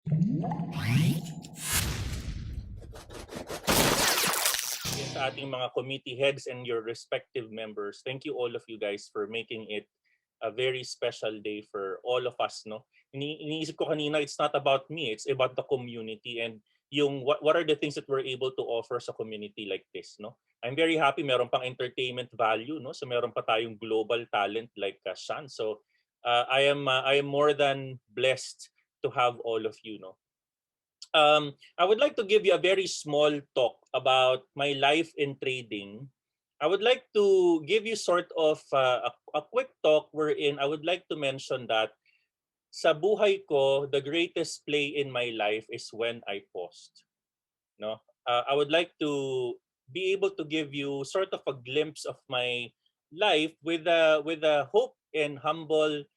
Sa ating mga committee heads and your respective members, thank you all of you guys for making it a very special day for all of us, no? Iniisip ko kanina, it's not about me, it's about the community and yung what are the things that we're able to offer sa community like this, no? I'm very happy meron pang entertainment value, no? So meron pa tayong global talent like Shan. So I am more than blessed to have all of you, no? I would like to give you a very small talk about my life in trading. I would like to give you sort of a quick talk wherein I would like to mention that sa buhay ko, the greatest play in my life is when I paused. No, I would like to be able to give you sort of a glimpse of my life with a hope and humble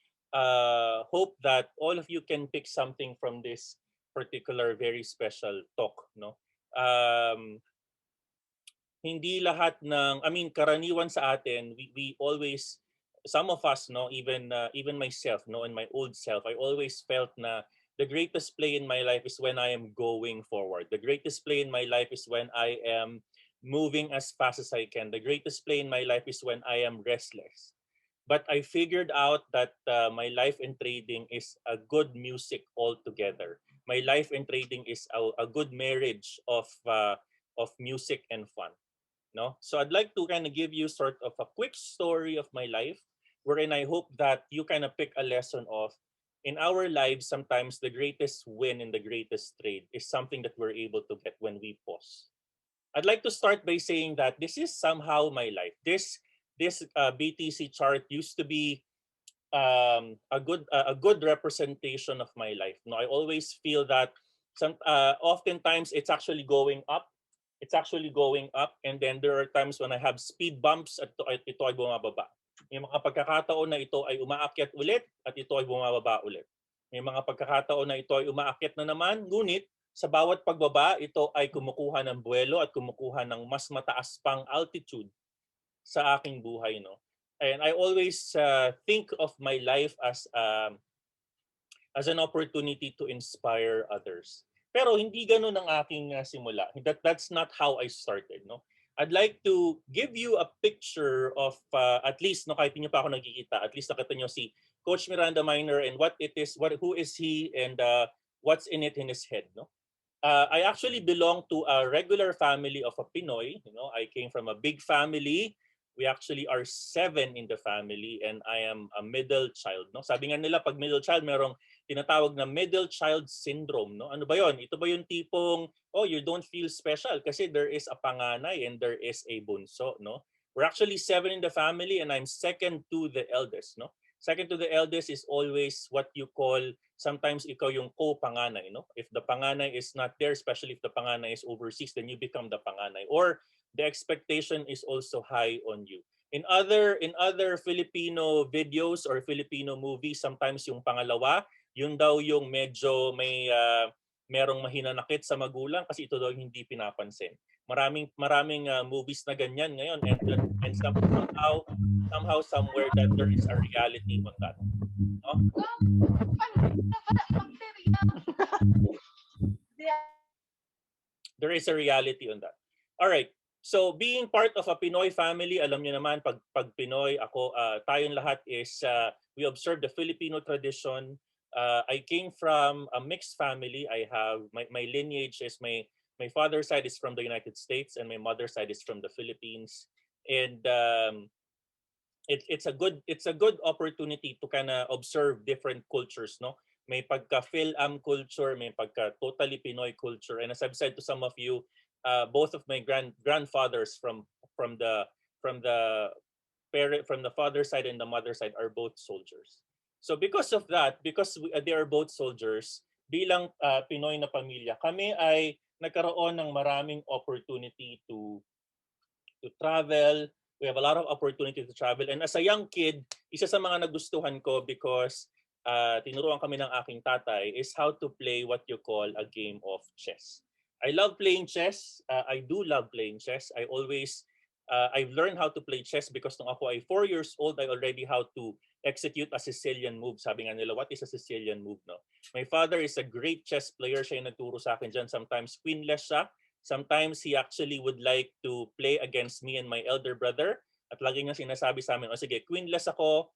hope that all of you can pick something from this particular very special talk. No, hindi lahat ng I mean karaniwan sa atin we always some of us no even myself no and my old self I always felt na the greatest play in my life is when I am going forward. The greatest play in my life is when I am moving as fast as I can. The greatest play in my life is when I am restless. But I figured out that my life in trading is a good music altogether. My life in trading is a good marriage of music and fun. No, so I'd like to kind of give you sort of a quick story of my life, wherein I hope that you kind of pick a lesson of in our lives. Sometimes the greatest win in the greatest trade is something that we're able to get when we pause. I'd like to start by saying that this is somehow my life. This BTC chart used to be a good representation of my life. No, I always feel that oftentimes it's actually going up. It's actually going up, and then there are times when I have speed bumps at ito ay bumababa. May mga pagkakataon na ito ay umaakyat ulit at ito ay bumababa ulit. May mga pagkakataon na ito ay umaakyat na naman, ngunit sa bawat pagbaba, ito ay kumukuha ng buwelo at kumukuha ng mas mataas pang altitude sa aking buhay, no? And I always think of my life as an opportunity to inspire others. Pero hindi ganun ang aking simula. That's not how I started, no. I'd like to give you a picture of at least no kahit hindi pa ako nakikita, at least nakita niyo si Coach MirandaMiner and what it is, who is he and what's in it in his head, no. I actually belong to a regular family of a Pinoy. You know, I came from a big family. We actually are 7 in the family and I am a middle child. No? Sabi nga nila, pag middle child, merong tinatawag na middle child syndrome. No? Ano ba yon? Ito ba yung tipong, oh, you don't feel special kasi there is a panganay and there is a bunso. No? We're actually 7 in the family and I'm second to the eldest. No? Second to the eldest is always what you call, sometimes ikaw yung co-panganay. No? If the panganay is not there, especially if the panganay is overseas, then you become the panganay. Or the expectation is also high on you. In other Filipino videos or Filipino movies, sometimes yung pangalawa, yun daw yung medyo merong mahinanakit sa magulang kasi ito daw yung hindi pinapansin. Maraming movies na ganyan ngayon and somehow somewhere that there is a reality on that. No? There is a reality on that. All right. So being part of a Pinoy family, alam niyo naman pag Pinoy ako, tayong lahat is we observe the Filipino tradition. I came from a mixed family. I have my lineage is my father's side is from the United States and my mother's side is from the Philippines. And it's a good opportunity to kind of observe different cultures, no? May pagka Phil-Am culture, may pagka totally Pinoy culture. And as I've said to some of you, both of my grandfathers from the from the from the father side and the mother side are both soldiers. So because of that, because they are both soldiers, bilang Pinoy na pamilya, kami ay nagkaroon ng maraming opportunity to travel. We have a lot of opportunity to travel. And as a young kid, isa sa mga nagustuhan ko because tinuruan kami ng aking tatay is how to play what you call a game of chess. I love playing chess. I do love playing chess. I've learned how to play chess because nung ako ay 4 years old, I already how to execute a Sicilian move. Sabi nga nila, what is a Sicilian move? No? My father is a great chess player. Siya yung nagturo sa akin dyan. Sometimes queenless siya. Sometimes he actually would like to play against me and my elder brother. At lagi nga sinasabi sa amin, sige, queenless ako,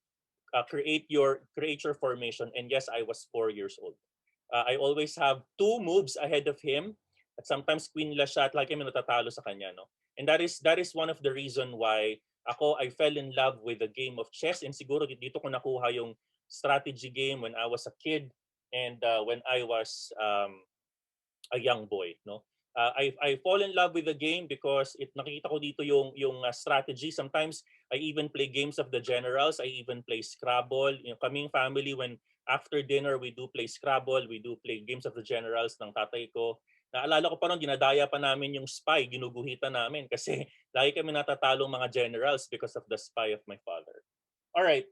create your formation. And yes, I was 4 years old. I always have 2 moves ahead of him. At sometimes queenless siya at lagi kami natatalo sa kanya. No? And that is one of the reason why I fell in love with the game of chess. And siguro dito ko nakuha yung strategy game when I was a kid and when I was a young boy. No? I fall in love with the game because nakikita ko dito yung strategy. Sometimes I even play games of the generals. I even play Scrabble. Kaming family, when after dinner we do play Scrabble, we do play games of the generals ng tatay ko. Naalala ko pa noon, dinadaya pa namin yung spy, ginuguhitan namin kasi lagi kami natatalong mga generals because of the spy of my father. All right.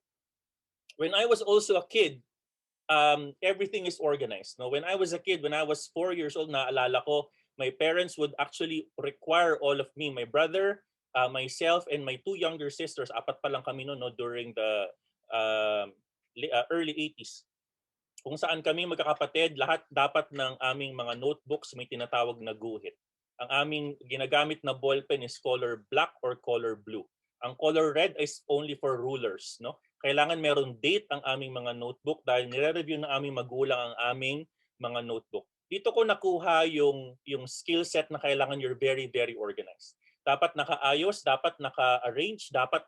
When I was also a kid, everything is organized. No, when I was a kid, when I was 4 years old, naalala ko, my parents would actually require all of me, my brother, myself, and my 2 younger sisters. Apat pa lang kami noon, no, during the early 80s. Kung saan kami magkakapatid, lahat dapat ng aming mga notebooks may tinatawag na guhit. Ang aming ginagamit na ballpen is color black or color blue. Ang color red is only for rulers, no? Kailangan meron date ang aming mga notebook dahil nire-review ng aming magulang ang aming mga notebook. Dito ko nakuha yung skill set na kailangan you're very, very organized. Dapat nakaayos, dapat naka-arrange, dapat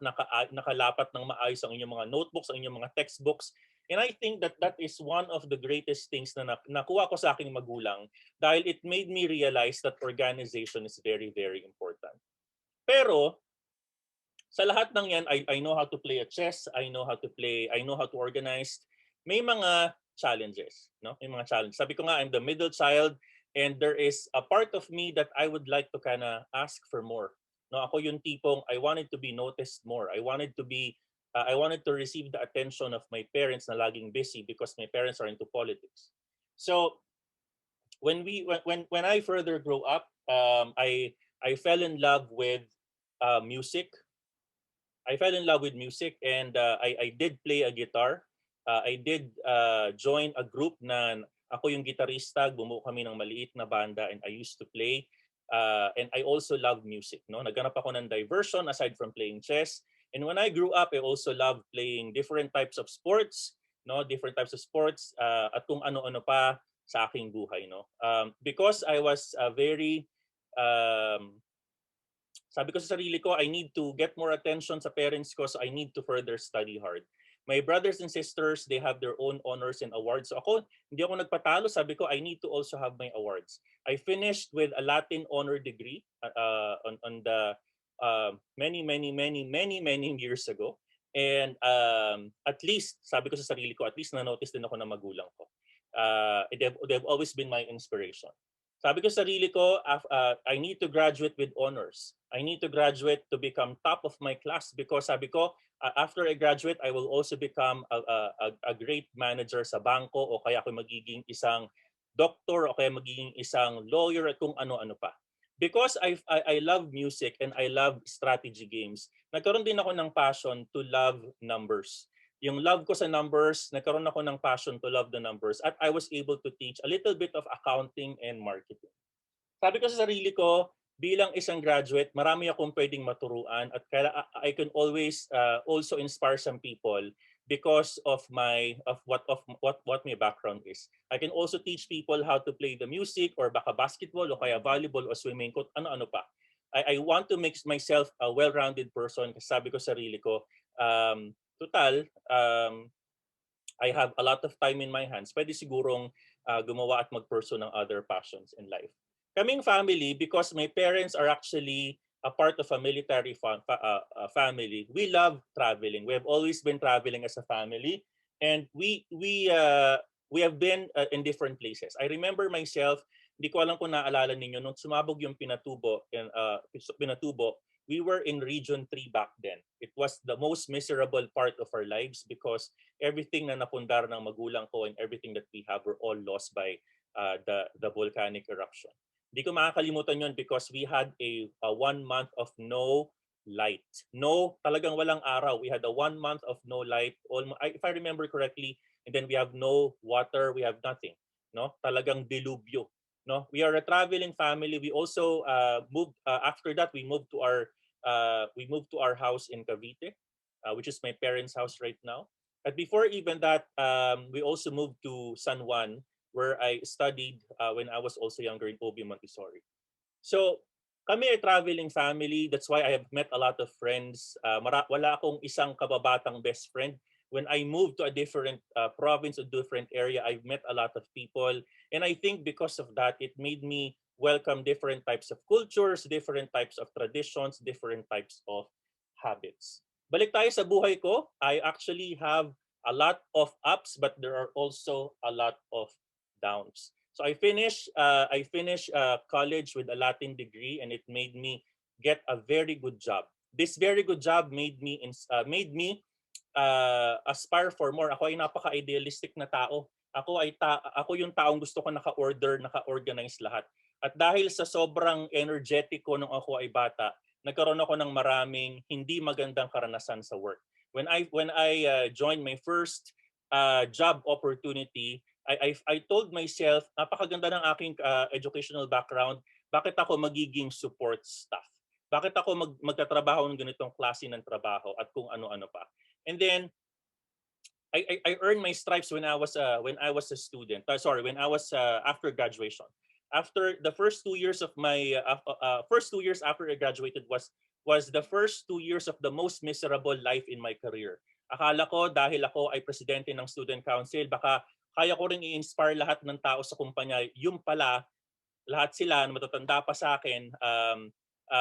nakalapat ng maayos ang inyong mga notebooks, ang inyong mga textbooks. And I think that is one of the greatest things na nakuha ko sa aking magulang dahil it made me realize that organization is very, very important. Pero sa lahat ng yan, I know how to play a chess, I know how to organize. May mga challenges, no? May mga challenges. Sabi ko nga, I'm the middle child and there is a part of me that I would like to kinda ask for more. No, ako yung tipong I wanted to be noticed more. I wanted to receive the attention of my parents na laging busy because my parents are into politics. So when I further grow up, I fell in love with music. I fell in love with music and I did play a guitar. I did join a group na ako yung gitarista, bumuo kami ng maliit na banda and I used to play. And I also love music. No? Naghanap ako ng diversion aside from playing chess. And when I grew up, I also loved playing different types of sports, no, at kung ano-ano pa sa aking buhay, no. Because I was sabi ko sa sarili ko, I need to get more attention sa parents ko, so I need to further study hard. My brothers and sisters, they have their own honors and awards. So ako, hindi ako nagpatalo. Sabi ko, I need to also have my awards. I finished with a Latin honor degree on the many years ago. And at least, sabi ko sa sarili ko, at least na-notice din ako ng magulang ko. They've always been my inspiration. Sabi ko sa sarili ko, I need to graduate with honors. I need to graduate to become top of my class because sabi ko, after I graduate, I will also become a great manager sa bangko o kaya ako magiging isang doctor o kaya magiging isang lawyer at kung ano-ano pa. Because I love music and I love strategy games, nagkaroon din ako ng passion to love numbers. Yung love ko sa numbers, nagkaroon ako ng passion to love the numbers at I was able to teach a little bit of accounting and marketing. Sabi ko sa sarili ko, bilang isang graduate, marami akong pwedeng maturuan at I can always also inspire some people because of what my background is. I can also teach people how to play the music or baka basketball o kaya volleyball o swimming, ano-ano pa. I want to make myself a well-rounded person kasi sabi ko sa sarili ko, I have a lot of time in my hands. Pwede sigurong gumawa at mag-pursue ng other passions in life. Kaming family, because my parents are actually a part of a military family, we love traveling. We have always been traveling as a family, and we have been in different places. I remember myself, hindi ko alam kung naalala ninyo, nung sumabog yung Pinatubo, we were in Region 3 back then. It was the most miserable part of our lives because everything na napundar ng magulang ko and everything that we have were all lost by the volcanic eruption. Hindi ko makakalimutan yun because we had a 1 month of no light. No, talagang walang araw. We had a 1 month of no light, if I remember correctly, and then we have no water, we have nothing. No, talagang dilubyo. No, we are a traveling family. We also moved after that. We moved to our house in Cavite, which is my parents' house right now. But before even that, we also moved to San Juan, where I studied when I was also younger in OB Montessori. So kami ay traveling family. That's why I have met a lot of friends. Wala akong isang kababatang best friend. When I moved to a different province, a different area, I've met a lot of people. And I think because of that, it made me welcome different types of cultures, different types of traditions, different types of habits. Balik tayo sa buhay ko. I actually have a lot of ups, but there are also a lot of downs. So I finished college with a Latin degree, and it made me get a very good job. This very good job made me aspire for more. Ako ay napaka-idealistic na tao. Ako yung taong gusto ko naka-order, naka-organize lahat. At dahil sa sobrang energetic ko nung ako ay bata, nagkaroon ako ng maraming hindi magandang karanasan sa work. When I joined my first job opportunity, I told myself, napakaganda ng aking educational background, bakit ako magiging support staff? Bakit ako magtatrabaho ng ganitong klase ng trabaho at kung ano-ano pa? And then I earned my stripes when I was a student. When I was after graduation. After the first 2 years of my first 2 years after I graduated was the first 2 years of the most miserable life in my career. Akala ko dahil ako ay presidente ng student council, baka kaya ko ring i-inspire lahat ng tao sa kumpanya. Yung pala, lahat sila na matatanda pa sa akin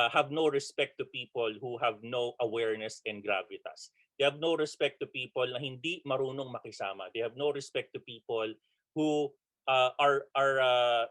have no respect to people who have no awareness and gravitas. They have no respect to people na hindi marunong makisama. They have no respect to people who are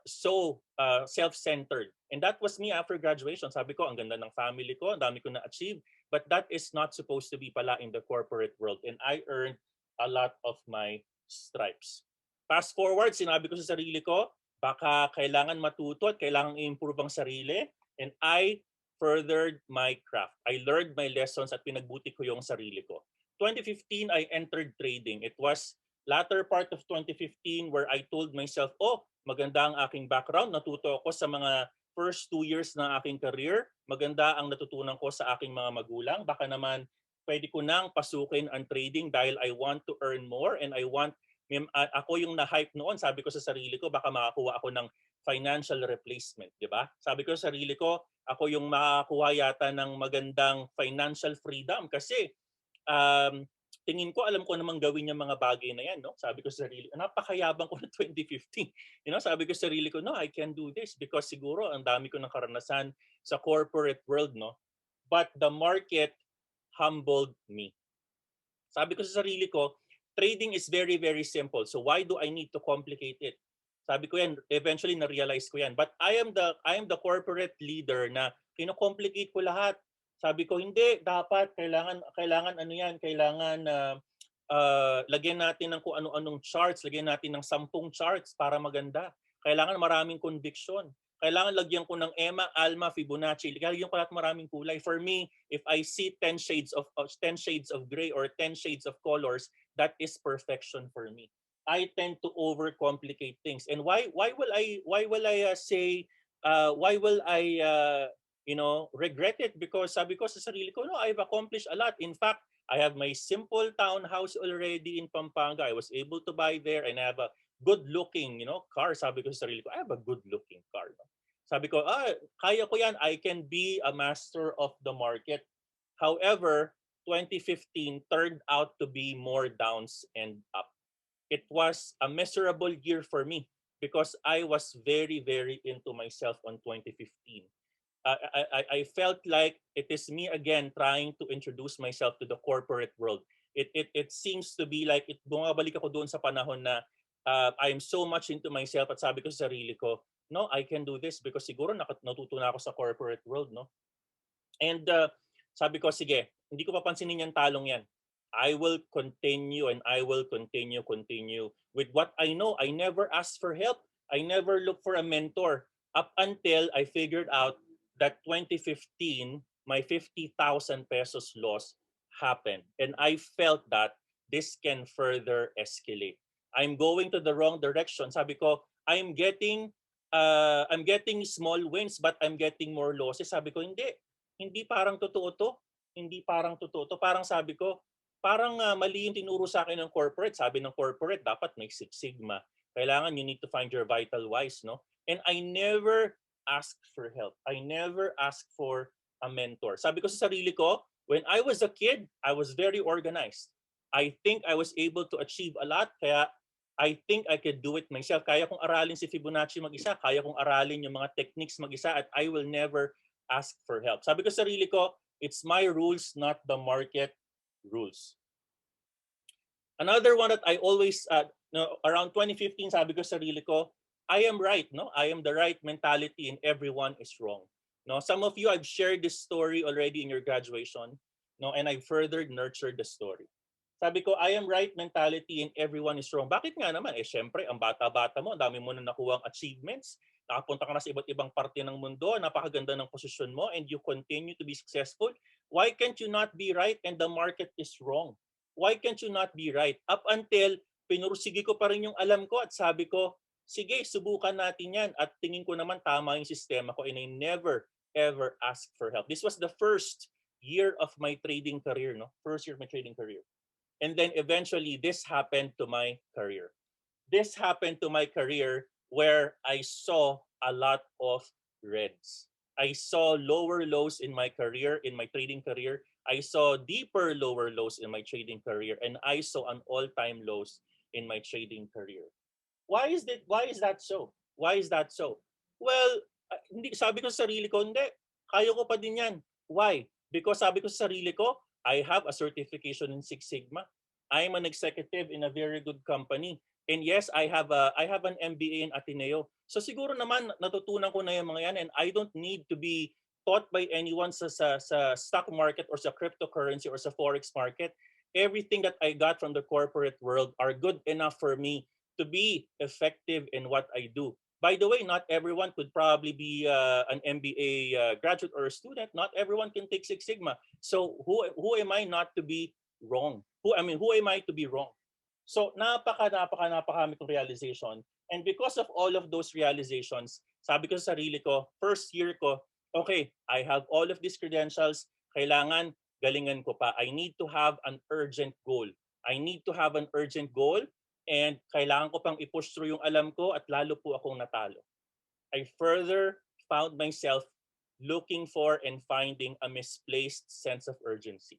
so self-centered. And that was me after graduation. Sabi ko, ang ganda ng family ko, ang dami ko na-achieve. But that is not supposed to be pala in the corporate world. And I earned a lot of my stripes. Fast forward, sinabi ko sa sarili ko, baka kailangan matuto at kailangan i-improve ang sarili. And I furthered my craft. I learned my lessons at pinagbuti ko yung sarili ko. 2015, I entered trading. It was latter part of 2015 where I told myself, oh, maganda ang aking background. Natuto ako sa mga first 2 years ng aking career. Maganda ang natutunan ko sa aking mga magulang. Baka naman pwede ko nang pasukin ang trading dahil I want to earn more and ako yung na-hype noon. Sabi ko sa sarili ko, baka makakuha ako ng financial replacement, di ba? Sabi ko sa sarili ko, ako yung makakuha yata ng magandang financial freedom kasi tingin ko alam ko namang gawin yung mga bagay na yan, no? Sabi ko sa sarili, napakayabang ko na 2015. Sabi ko sa sarili ko, no, I can do this because siguro ang dami ko ng karanasan sa corporate world, no? But the market humbled me. Sabi ko sa sarili ko, trading is very, very simple. So why do I need to complicate it? Sabi ko yan, eventually na-realize ko yan. But I am the corporate leader na kino-complicate ko lahat. Sabi ko, hindi, dapat, kailangan ano yan, kailangan lagyan natin ng kung ano-anong charts, lagyan natin ng 10 charts para maganda. Kailangan maraming conviction. Kailangan lagyan ko ng EMA, ALMA, Fibonacci. Lagyan ko lahat maraming kulay. For me, if I see 10 shades of gray or 10 shades of colors, that is perfection for me. I tend to overcomplicate things. And why will I regret it? Because sabi ko sa sarili ko, no, I've accomplished a lot. In fact, I have my simple townhouse already in Pampanga. I was able to buy there and I have a good-looking, car. Sabi ko sa sarili ko, I have a good-looking car. No? Sabi ko, kaya ko yan. I can be a master of the market. However, 2015 turned out to be more downs and up. It was a miserable year for me because I was very, very into myself on 2015. I felt like it is me again trying to introduce myself to the corporate world. It seems to be like bumabalik ako doon sa panahon na I am so much into myself at sabi ko sa sarili ko, no, I can do this because siguro natuto na ako sa corporate world, no? And sabi ko, sige, hindi ko papansinin yung talong yan. I will continue and I will continue with what I know. I never asked for help. I never looked for a mentor up until I figured out that 2015, my 50,000 pesos loss happened. And I felt that this can further escalate. I'm going to the wrong direction. Sabi ko, I'm getting small wins but I'm getting more losses. Sabi ko, hindi parang totoo to. Hindi parang totoo to. Parang sabi ko, parang mali yung tinuro sa akin ng corporate. Sabi ng corporate, dapat may Six Sigma. Kailangan you need to find your vital whys, no? And I never asked for help. I never asked for a mentor. Sabi ko sa sarili ko, when I was a kid, I was very organized. I think I was able to achieve a lot, kaya I think I could do it myself. Kaya kong aralin si Fibonacci mag-isa, kaya kong aralin yung mga techniques mag-isa, at I will never ask for help. Sabi ko sa sarili ko, it's my rules, not the market rules. Another one that I always, around 2015, sabi ko sa sarili ko, I am right, no? I am the right mentality and everyone is wrong. No, some of you, I've shared this story already in your graduation, no, and I've further nurtured the story. Sabi ko, I am right mentality and everyone is wrong. Bakit nga naman? Syempre, ang bata-bata mo, ang dami mo na nakuha ang achievements, nakapunta ka na sa iba't ibang parte ng mundo, napakaganda ng posisyon mo, and you continue to be successful. Why can't you not be right and the market is wrong? Why can't you not be right? Up until pinursige ko pa rin yung alam ko at sabi ko, sige, subukan natin yan. At tingin ko naman tama yung sistema ko and I never ever ask for help. This was the first year of my trading career, no? First year of my trading career. And then eventually this happened to my career. This happened to my career where I saw a lot of reds. I saw lower lows in my career, in my trading career. I saw deeper lower lows in my trading career, and I saw an all-time lows in my trading career. Why is that so? Why is that so? Well, hindi, sabi ko sa sarili ko, hindi. Kaya ko pa din yan. Why? Because sabi ko sa sarili ko, I have a certification in Six Sigma. I'm an executive in a very good company. And yes, I have an MBA in Ateneo. So siguro naman natutunan ko na yung mga yan, and I don't need to be taught by anyone sa stock market or sa cryptocurrency or sa forex market. Everything that I got from the corporate world are good enough for me to be effective in what I do. By the way, not everyone could probably be an MBA graduate or a student. Not everyone can take Six Sigma. So who am I not to be wrong? Who am I to be wrong? So napakami kong realization. And because of all of those realizations, sabi ko sa sarili ko, first year ko, okay, I have all of these credentials, kailangan galingan ko pa. I need to have an urgent goal. I need to have an urgent goal, and kailangan ko pang i-push through yung alam ko at lalo po akong natalo. I further found myself looking for and finding a misplaced sense of urgency.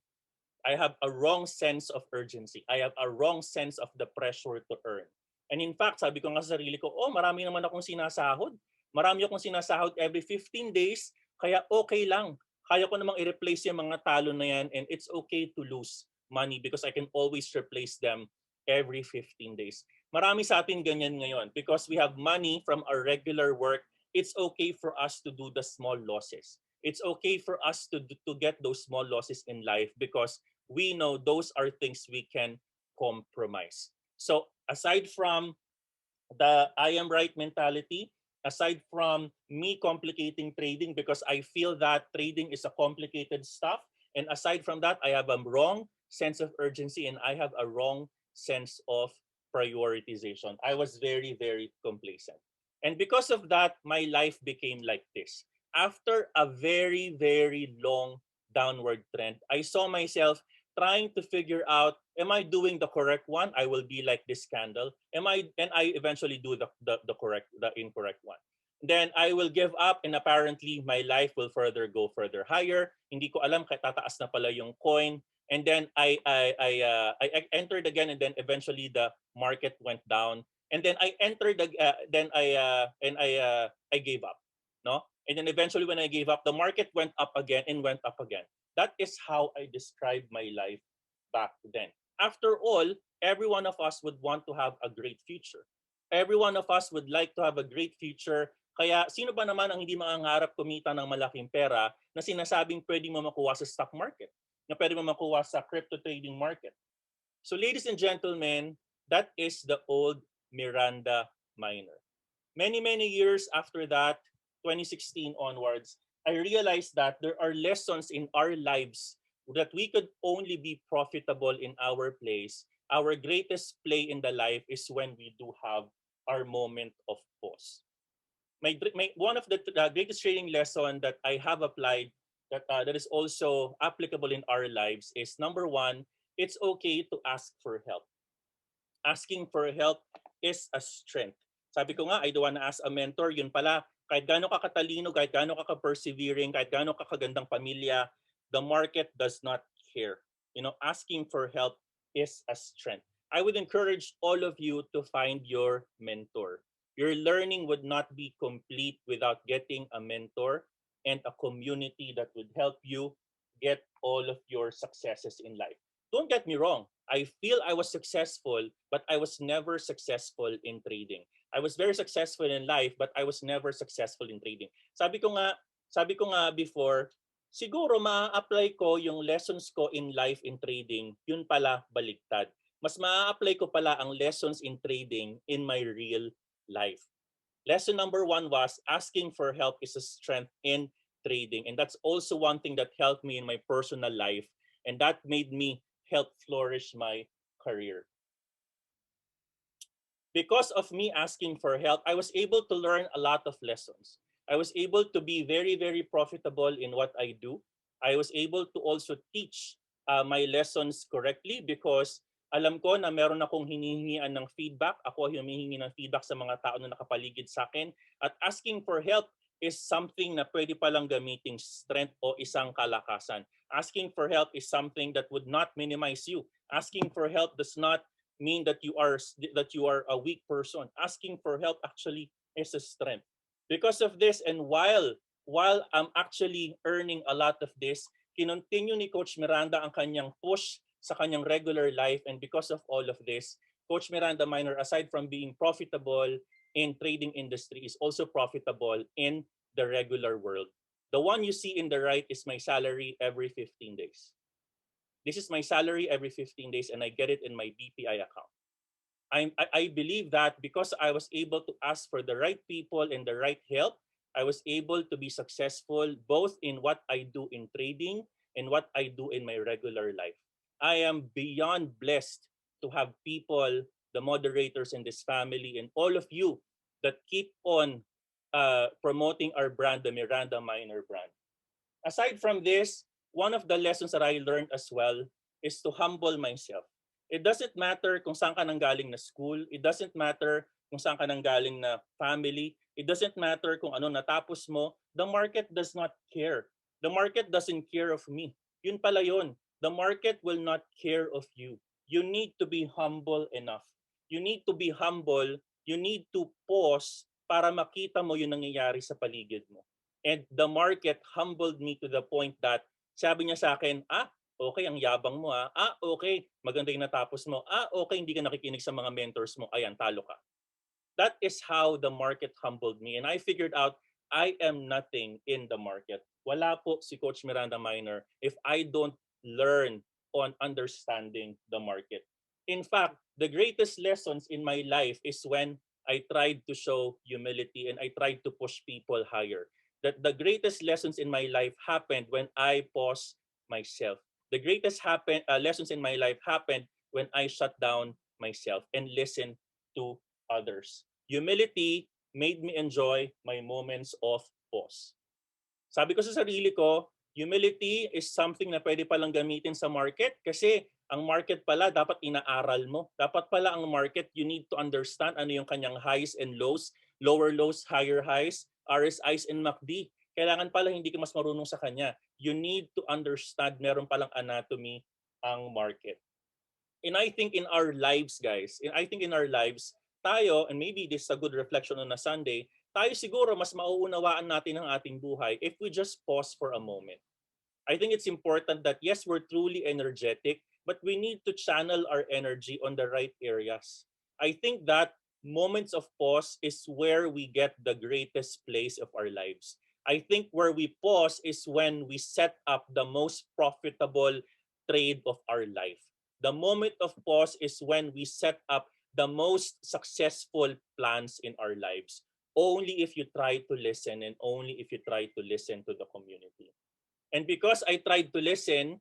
I have a wrong sense of urgency. I have a wrong sense of the pressure to earn. And in fact, sabi ko nga sa sarili ko, marami naman akong sinasahod. Marami akong sinasahod every 15 days, kaya okay lang. Kaya ko namang i-replace yung mga talo na yan, and it's okay to lose money because I can always replace them every 15 days. Marami sa atin ganyan ngayon because we have money from our regular work. It's okay for us to do the small losses. It's okay for us to get those small losses in life because we know those are things we can compromise. So aside from the I am right mentality, aside from me complicating trading because I feel that trading is a complicated stuff, and aside from that, I have a wrong sense of urgency and I have a wrong sense of prioritization. I was very, very complacent. And because of that, my life became like this. After a very, very long downward trend, I saw myself trying to figure out, am I doing the correct one? I will be like this candle. And I eventually do the incorrect one. Then I will give up, and apparently my life will go further higher. Hindi ko alam kaya tataas na pala yung coin. And then I entered again, and then eventually the market went down. And then I entered I gave up, no? And then eventually when I gave up, the market went up again and went up again. That is how I describe my life back then. After all, every one of us would want to have a great future. Every one of us would like to have a great future. Kaya sino ba naman ang hindi mangangarap kumita ng malaking pera na sinasabing pwede mo makuha sa stock market, na pwede mo makuha sa crypto trading market? So ladies and gentlemen, that is the old MirandaMiner. Many years after that, 2016 onwards, I realized that there are lessons in our lives that we could only be profitable in our place. Our greatest play in the life is when we do have our moment of pause. One of the greatest training lesson that I have applied that is also applicable in our lives is number one, it's okay to ask for help. Asking for help is a strength. Sabi ko nga, I don't wanna ask a mentor, yun pala, kahit gaano ka katalino, kahit gaano ka ka-persevering, kahit gaano ka kagandang pamilya, the market does not care. You know, asking for help is a strength. I would encourage all of you to find your mentor. Your learning would not be complete without getting a mentor and a community that would help you get all of your successes in life. Don't get me wrong. I feel I was successful, but I was never successful in trading. I was very successful in life, but I was never successful in trading. Sabi ko nga before, siguro ma-apply ko yung lessons ko in life in trading, yun pala baliktad. Mas ma-apply ko pala ang lessons in trading in my real life. Lesson number one was asking for help is a strength in trading. And that's also one thing that helped me in my personal life. And that made me help flourish my career. Because of me asking for help, I was able to learn a lot of lessons. I was able to be very, very profitable in what I do. I was able to also teach my lessons correctly because alam ko na meron akong hinihingian ng feedback. Ako humihingi ng feedback sa mga tao na nakapaligid sa akin. At asking for help is something na pwede palang gamiting strength o isang kalakasan. Asking for help is something that would not minimize you. Asking for help does not mean that you are a weak person. Asking for help actually is a strength. Because of this, and while I'm actually earning a lot of this, kinontinue ni Coach Miranda ang kanyang push sa kanyang regular life, and because of all of this, Coach MirandaMiner, aside from being profitable in trading industry, is also profitable in the regular world. The one you see in the right is my salary every 15 days. This is my salary every 15 days and I get it in my BPI account. I believe that because I was able to ask for the right people and the right help, I was able to be successful both in what I do in trading and what I do in my regular life. I am beyond blessed to have people, the moderators in this family, and all of you that keep on promoting our brand, the MirandaMiner brand. Aside from this, one of the lessons that I learned as well is to humble myself. It doesn't matter kung saan ka nanggaling na school. It doesn't matter kung saan ka nanggaling na family. It doesn't matter kung ano natapos mo. The market does not care. The market doesn't care of me. Yun pala yun. The market will not care of you. You need to be humble enough. You need to be humble. You need to pause para makita mo yung nangyayari sa paligid mo. And the market humbled me to the point that sabi niya sa akin, okay, ang yabang mo ha. Okay, maganda yung natapos mo. Okay, hindi ka nakikinig sa mga mentors mo. Ayan, talo ka. That is how the market humbled me. And I figured out I am nothing in the market. Wala po si Coach MirandaMiner if I don't learn on understanding the market. In fact, the greatest lessons in my life is when I tried to show humility and I tried to push people higher. That the greatest lessons in my life happened when I paused myself. The greatest lessons in my life happened when I shut down myself and listened to others. Humility made me enjoy my moments of pause. Sabi ko sa sarili ko, humility is something na pwede palang gamitin sa market kasi ang market pala dapat inaaral mo. Dapat pala ang market, you need to understand ano yung kanyang highs and lows, lower lows, higher highs, RSIs and MACD. Kailangan pala hindi ka mas marunong sa kanya. You need to understand meron palang anatomy ang market. And I think in our lives, guys, in our lives, tayo, and maybe this is a good reflection on a Sunday, tayo siguro mas mauunawaan natin ang ating buhay if we just pause for a moment. I think it's important that yes, we're truly energetic, but we need to channel our energy on the right areas. I think that moments of pause is where we get the greatest place of our lives. I think where we pause is when we set up the most profitable trade of our life. The moment of pause is when we set up the most successful plans in our lives. only if you try to listen and only if you try to listen to the community. And because I tried to listen,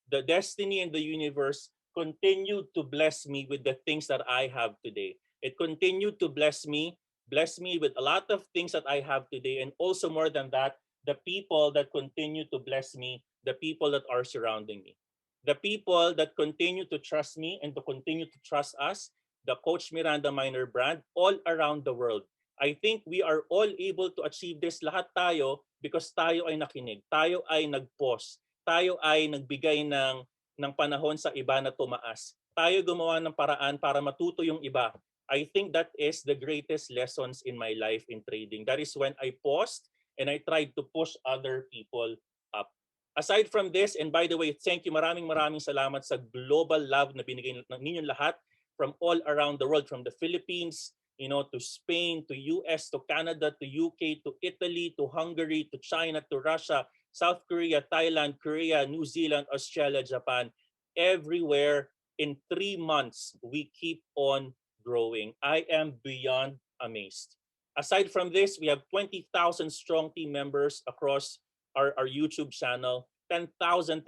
the destiny and the universe continued to bless me with the things that I have today. It continued to bless me with a lot of things that I have today. And also more than that, the people that continue to bless me, the people that are surrounding me. The people that continue to trust me and to continue to trust us, the Coach MirandaMiner brand, all around the world. I think we are all able to achieve this lahat tayo because tayo ay nakinig, tayo ay nag-pause, tayo ay nagbigay ng panahon sa iba na tumaas. Tayo gumawa ng paraan para matuto yung iba. I think that is the greatest lessons in my life in trading. That is when I paused and I tried to push other people up. Aside from this, and by the way, thank you, maraming salamat sa global love na binigay ninyong lahat from all around the world, from the Philippines, to Spain, to US, to Canada, to UK, to Italy, to Hungary, to China, to Russia, South Korea, Thailand, Korea, New Zealand, Australia, Japan. Everywhere in 3 months, we keep on growing. I am beyond amazed. Aside from this, we have 20,000 strong team members across our YouTube channel, 10,300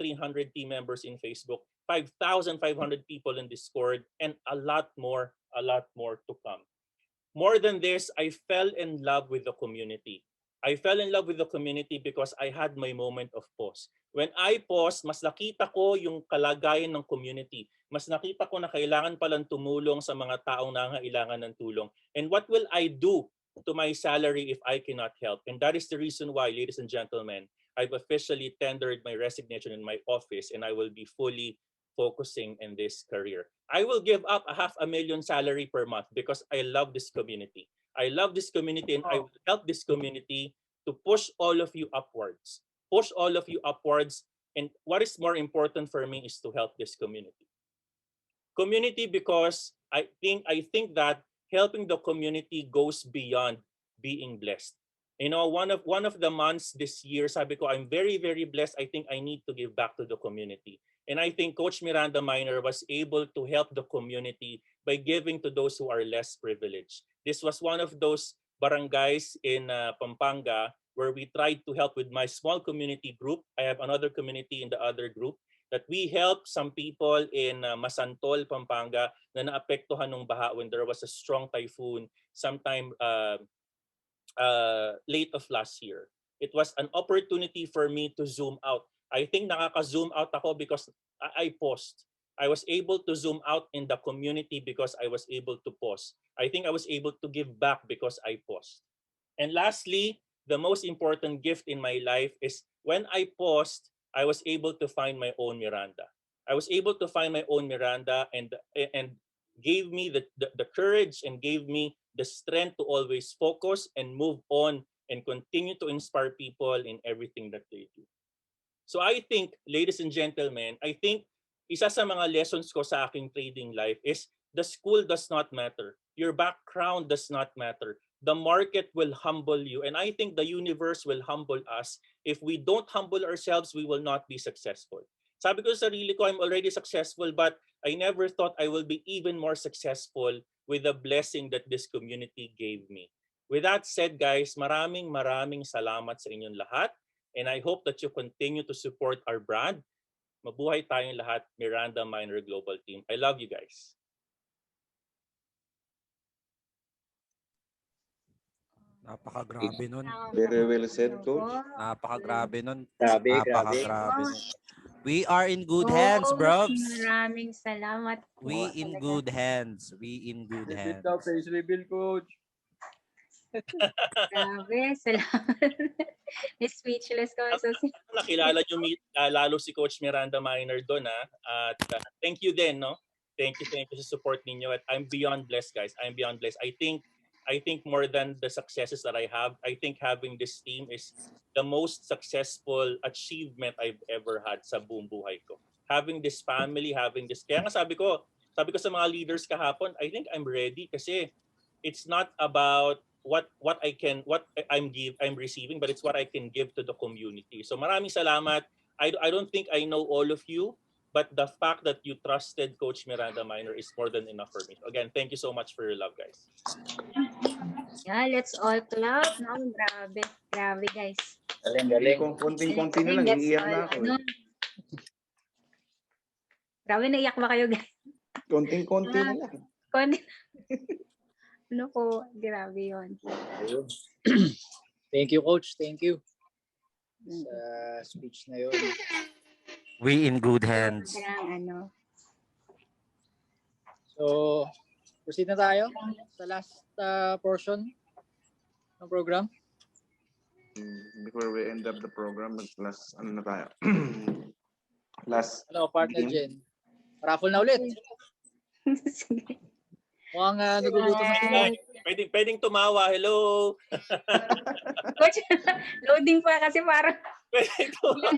team members in Facebook, 5,500 people in Discord, and a lot more to come. More than this, I fell in love with the community. I fell in love with the community because I had my moment of pause. When I paused, mas nakita ko yung kalagayan ng community. Mas nakita ko na kailangan palang tumulong sa mga taong nangangailangan ng tulong. And what will I do to my salary if I cannot help? And that is the reason why, ladies and gentlemen, I've officially tendered my resignation in my office and I will be fully focusing in this career. I will give up a $500,000 salary per month because I love this community. I love this community and I will help this community to push all of you upwards. Push all of you upwards. And what is more important for me is to help this community. Community because I think that helping the community goes beyond being blessed. One of the months this year, sabi ko, I'm very, very blessed. I think I need to give back to the community. And I think Coach MirandaMiner was able to help the community by giving to those who are less privileged. This was one of those barangays in Pampanga where we tried to help with my small community group. I have another community in the other group that we helped some people in Masantol, Pampanga na naapektuhan ng baha when there was a strong typhoon sometime late of last year. It was an opportunity for me to zoom out. I think nakaka-zoom out ako because I paused. I was able to zoom out in the community because I was able to pause. I think I was able to give back because I paused. And lastly, the most important gift in my life is when I paused, I was able to find my own Miranda. I was able to find my own Miranda and gave me the courage and gave me the strength to always focus and move on and continue to inspire people in everything that they do. So I think, ladies and gentlemen, I think isa sa mga lessons ko sa aking trading life is the school does not matter. Your background does not matter. The market will humble you. And I think the universe will humble us. If we don't humble ourselves, we will not be successful. Sabi ko sa sarili ko, I'm already successful, but I never thought I will be even more successful with the blessing that this community gave me. With that said, guys, maraming salamat sa inyong lahat. And I hope that you continue to support our brand. Mabuhay tayong lahat, MirandaMiner Global Team. I love you guys. Napakagrabe nun. Very well said, Coach. Napakagrabe nun. Grabe. Napakagrabe nun. We are in good hands, bros. Maraming salamat po. We in good hands. We in good hands. Face reveal, Coach. Grabe, salamat. Speechless ko. Nakilala nyo lalo si Coach MirandaMiner doon, ha? At thank you din, no? Thank you sa support ninyo. At I'm beyond blessed, guys. I'm beyond blessed. I think more than the successes that I have, I think having this team is the most successful achievement I've ever had sa buong buhay ko. Having this family, kaya nga sabi ko sa mga leaders kahapon, I think I'm ready kasi it's not about what I'm receiving, but it's what I can give to the community. So maraming salamat. I don't think I know all of you, but the fact that you trusted Coach MirandaMiner is more than enough for me. Again, thank you so much for your love, guys. Yeah, let's all clap. No, grabe. Grabe, guys. Galing. Konting-konti na lang, Let's iiyak all, na ako. ano. Grabe, naiyak ba kayo, guys? Konting-konti na lang. Konti. Ano po, grabe yun. Ayun. Thank you, Coach. Thank you sa speech na yun. We in good hands. Parang ano. So, proceed na tayo sa last portion ng program. Before we end up the program, last, ano na tayo? Last, Ano, partner Jen? Raffle na ulit. Sige. Mukhang nagugutom na sila. Pwedeng tumawa. Hello. Coach, loading pa kasi parang Pwedeng tumawa.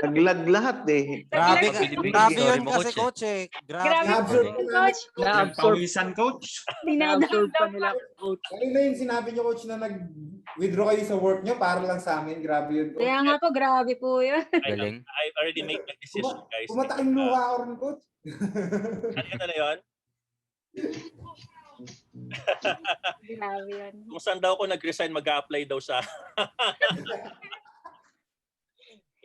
naglag lahat eh. Grabe, grabe Sorry yun mo, kasi, Coach, coach eh. grabe Grabe. Na-absorb po, Coach. Na-absorb Pawisan, coach. na-absorb pa Dinadamdam nila, pa. Coach. Kanina yung sinabi niyo, coach, na nag-withdraw kayo sa work niyo para lang sa amin. Grabe yun, coach. Kaya nga po, grabe po yun. Galing. I've already made my decision, guys. Pumataking luha ako rin, coach. Ano na yun? Grabe yun. Kung saan daw ako nag-resign, mag-a-apply daw sa...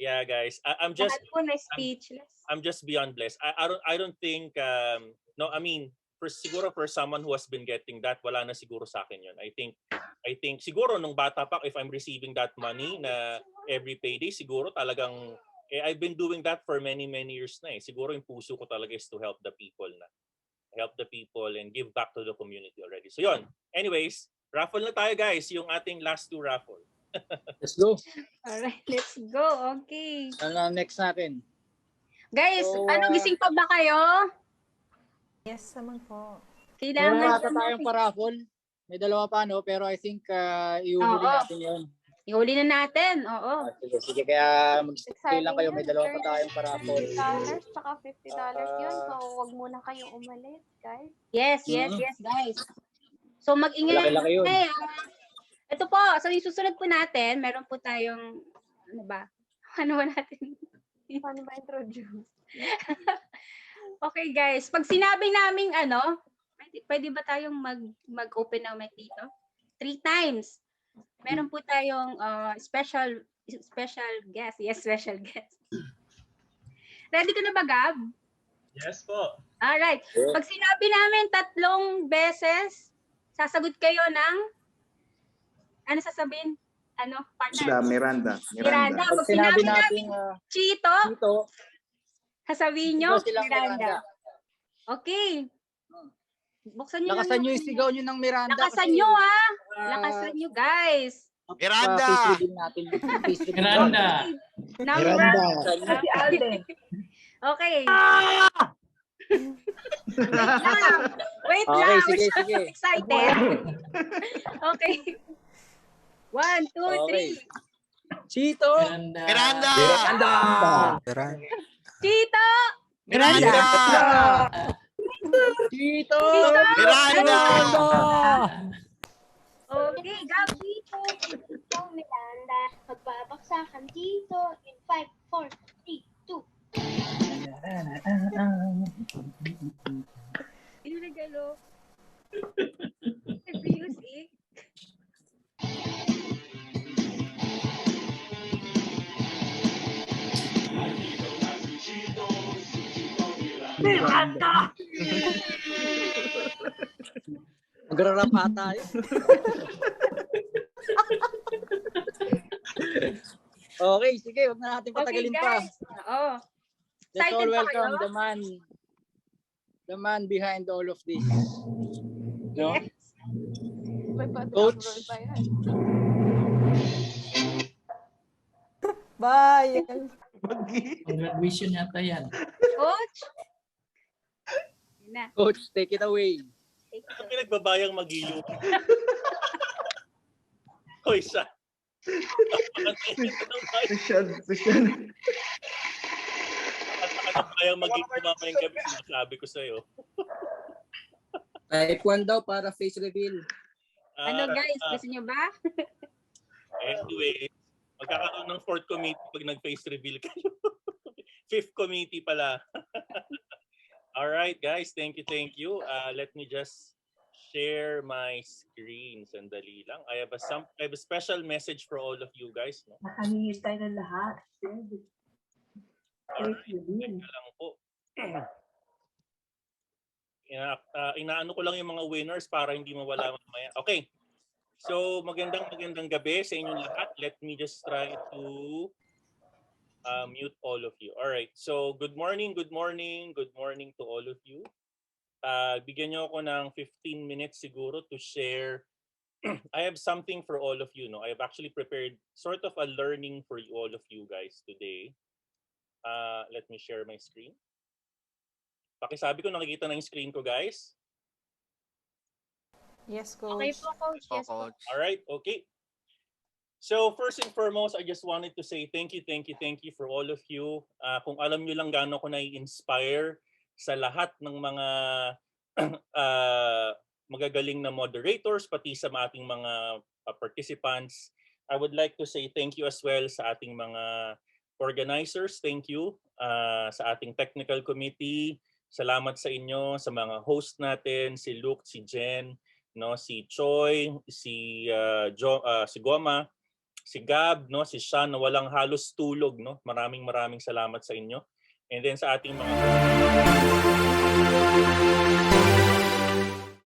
Yeah, guys. I'm just... Lahat po na speechless. I'm just beyond blessed. I don't think no, I mean siguro for someone who has been getting that, wala na siguro sa akin yun. I think siguro nung bata pa, if I'm receiving that money na every payday, siguro talagang I've been doing that for many years na eh. Siguro yung puso ko talaga is to help the people and give back to the community already. So yun. Anyways, raffle na tayo, guys, yung ating last 2 raffle. Let's go. Alright, let's go. Okay. Ano ang next natin? Guys, So, gising pa ba kayo? Yes naman po. Meron Kailangan ata tayong paraffle. May dalawa pa, no? Pero I think iuhuli Oo. natin yun. Ihuli na natin. Oo. Sige, kaya mag-stay lang kayo. May dalawa pa tayong paraffle. $30 tsaka $50 yun. So, wag muna kayong umalis, guys. Yes, guys. So mag-ingay. Malaki-laki yun. Ito po, so yung susunod po natin, meron po tayong, ano ba? Ano ba natin? Paano ba introduce? Okay guys, pag sinabi naming ano, pwede ba tayong mag-open ng mic dito? 3 times. Meron po tayong special guest. Yes, special guest. Ready ka na ba, Gab? Yes po. Alright. Pag sinabi namin 3 beses, sasagot kayo ng, ano sasabihin? Ano, partner? Miranda. Pag sinabi sinabi namin natin Chito, dito, sasabihin nyo, sigaw silang Miranda. Okay. Buksan nyo lakasan lang nyo yung sigaw nyo ng Miranda. Lakasan kasi, nyo ha. Lakasan nyo guys. Miranda! face reveal natin. Face reveal Miranda! natin. Number. Miranda. Si Alden. Okay. Wait Okay, lang. sige, We're so sige. excited. Okay. 1, 2, 3. Chito! Miranda! Chito! Miranda! Chito! Miranda! Okay, Gabi. Ito, Miranda. Magbabaksakan dito in 5, 4, 3, 2. Sino nagalo? Music. Miranda! Magra-rap ata eh. Okay, sige, wag na natin Okay, patagalin pa. guys. Oo. Let's all Excited pa welcome kayo? the man behind all of this. No? Yes. May Coach. pa-drum roll pa yan. Bye! Graduation yata yan. Coach. Yun na. Coach, take it away. Ano pinagbabayang mag-iyo? Hoy, siya. Social. Bayang mag-iyo mamayang gabi, sabi ko sa'yo. Type 1 daw para face reveal. Ano guys, gusto nyo ba? Anyway, magkakaroon ng 4th committee pag nag-face reveal kayo. 5th committee pala. All right, guys. Thank you. Let me just share my screen. Sandali lang. I have a special message for all of you guys. No? Nakahihintay na lahat. Alright, teka lang po. Inaano ko lang yung mga winners para hindi mawala mamaya. Okay. So, magandang gabi sa inyong lahat. Let me just try to mute all of you. All right. So, good morning to all of you. Bigyan niyo ako ng 15 minutes siguro to share. I have something for all of you. No, I have actually prepared sort of a learning for you, all of you guys today. Let me share my screen. Pakisabi ko nakikita na yung screen ko, guys. Yes, coach. Okay po, coach. Yes po. Coach. All right, okay. So first and foremost, I just wanted to say thank you for all of you. Kung alam niyo lang gaano ko na-inspire sa lahat ng mga magagaling na moderators, pati sa ating mga participants, I would like to say thank you as well sa ating mga organizers. Thank you sa ating technical committee. Salamat sa inyo, sa mga host natin, si Luke, si Jen, no, si Choi, si Goma, si Gab, no, si Sean na walang halos tulog, no. Maraming salamat sa inyo. And then sa ating mga